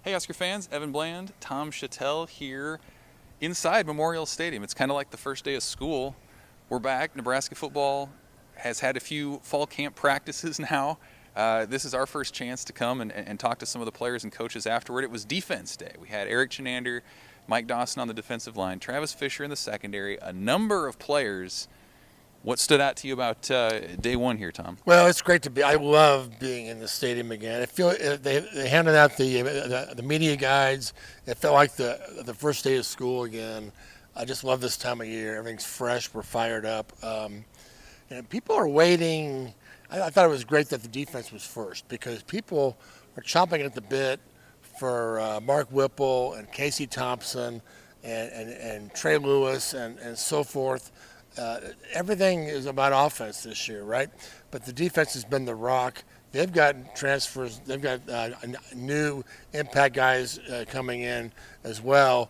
Hey, Oscar fans, Evan Bland, Tom Shatel here inside Memorial Stadium. It's kind of like the first day of school. We're back. Nebraska football has had a few fall camp practices now. This is our first chance to come and talk to some of the players and coaches afterward. It was defense day. We had Eric Chenander, Mike Dawson on the defensive line, Travis Fisher in the secondary, a number of players. What stood out to you about day one here, Tom? Well, it's great to be. I love being in the stadium again. I feel they handed out the media guides. It felt like the first day of school again. I just love this time of year. Everything's fresh. We're fired up. And people are waiting. I thought it was great that the defense was first because people are chomping at the bit for Mark Whipple and Casey Thompson and Trey Lewis and so forth. Everything is about offense this year, right? But the defense has been the rock. They've got transfers. They've got new impact guys coming in as well.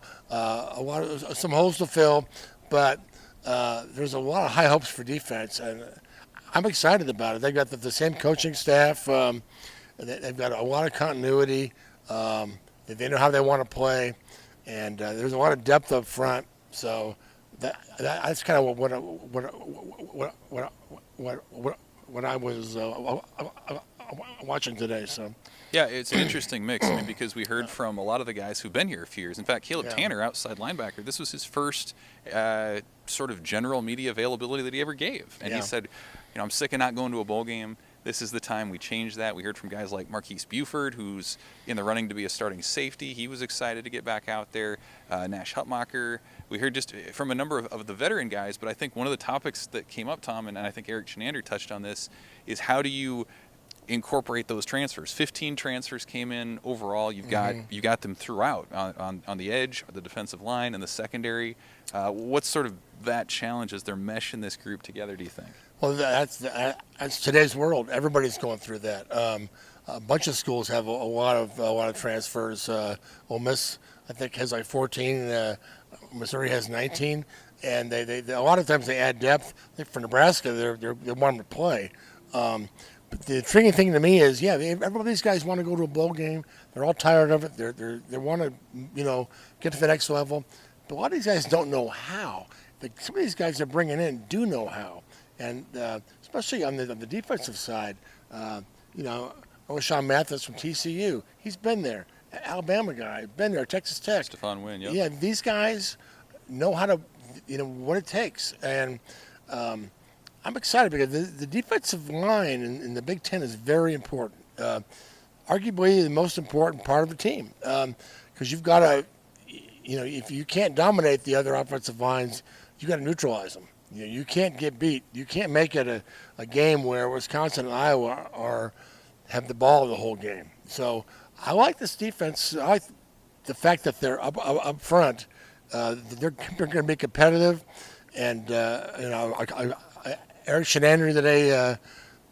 Some holes to fill, but there's a lot of high hopes for defense, and I'm excited about it. They've got the same coaching staff. They've got a lot of continuity. They know how they want to play, and there's a lot of depth up front. So. That's kind of what I was watching today. So. Yeah, it's an interesting mix. I mean, because we heard from a lot of the guys who've been here a few years. In fact, Caleb Tanner, outside linebacker, this was his first sort of general media availability that he ever gave. And he said, I'm sick of not going to a bowl game. This is the time we change that. We heard from guys like Marquise Buford, who's in the running to be a starting safety. He was excited to get back out there. Nash Hutmacher. We heard just from a number of the veteran guys, but I think one of the topics that came up, Tom, and I think Eric Chenander touched on this, is how do you incorporate those transfers? 15 transfers came in overall. You've got them throughout on the edge, the defensive line, and the secondary. What's sort of that challenge as they're meshing this group together, do you think? Well, that's today's world. Everybody's going through that. A bunch of schools have a lot of transfers. Ole Miss, I think, has like 14. Missouri has 19, and they a lot of times they add depth. I think for Nebraska, they want them to play. But the intriguing thing to me is, every of these guys want to go to a bowl game. They're all tired of it. They want to get to the next level. But a lot of these guys don't know how. Some of these guys they're bringing in do know how. And especially on the defensive side, Sean Mathis from TCU, he's been there. Alabama guy, been there. Texas Tech. Stephon Wynn, Yeah, these guys know how to, what it takes. And I'm excited because the defensive line in the Big Ten is very important. Arguably the most important part of the team because you've got to, if you can't dominate the other offensive lines, you got to neutralize them. You can't get beat. You can't make it a game where Wisconsin and Iowa have the ball the whole game. So I like this defense. I like the fact that they're up front. They're going to be competitive. And, Eric Chenander today,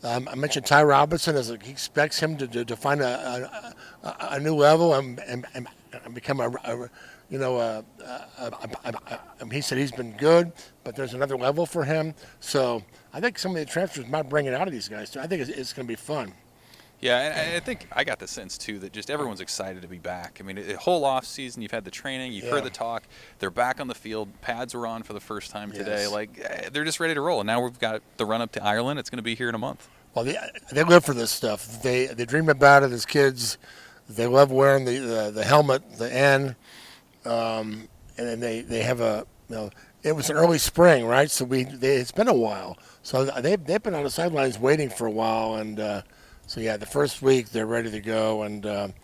I mentioned Ty Robinson as he expects him to find a new level and become he said he's been good, but there's another level for him. So I think some of the transfers might bring it out of these guys. So I think it's going to be fun. Yeah, and I think I got the sense, too, that just everyone's excited to be back. I mean, the whole off season, you've had the training, you've heard the talk. They're back on the field. Pads were on for the first time today. They're just ready to roll. And now we've got the run-up to Ireland. It's going to be here in a month. Well, they live for this stuff. They dream about it as kids. They love wearing the helmet, the N. And then they have it was an early spring, right? So it's been a while. So they've been on the sidelines waiting for a while, and the first week they're ready to go, and it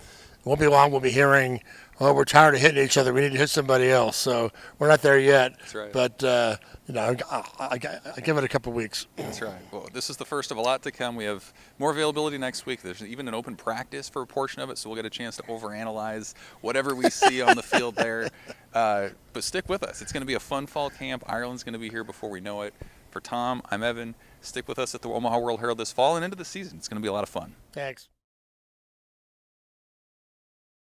won't be long. We'll be hearing, we're tired of hitting each other. We need to hit somebody else. So we're not there yet. That's right. But I give it a couple weeks. That's right. Well, this is the first of a lot to come. We have more availability next week. There's even an open practice for a portion of it, so we'll get a chance to overanalyze whatever we see on the field there. But stick with us. It's going to be a fun fall camp. Ireland's going to be here before we know it. For Tom, I'm Evan. Stick with us at the Omaha World-Herald this fall and into the season. It's going to be a lot of fun. Thanks.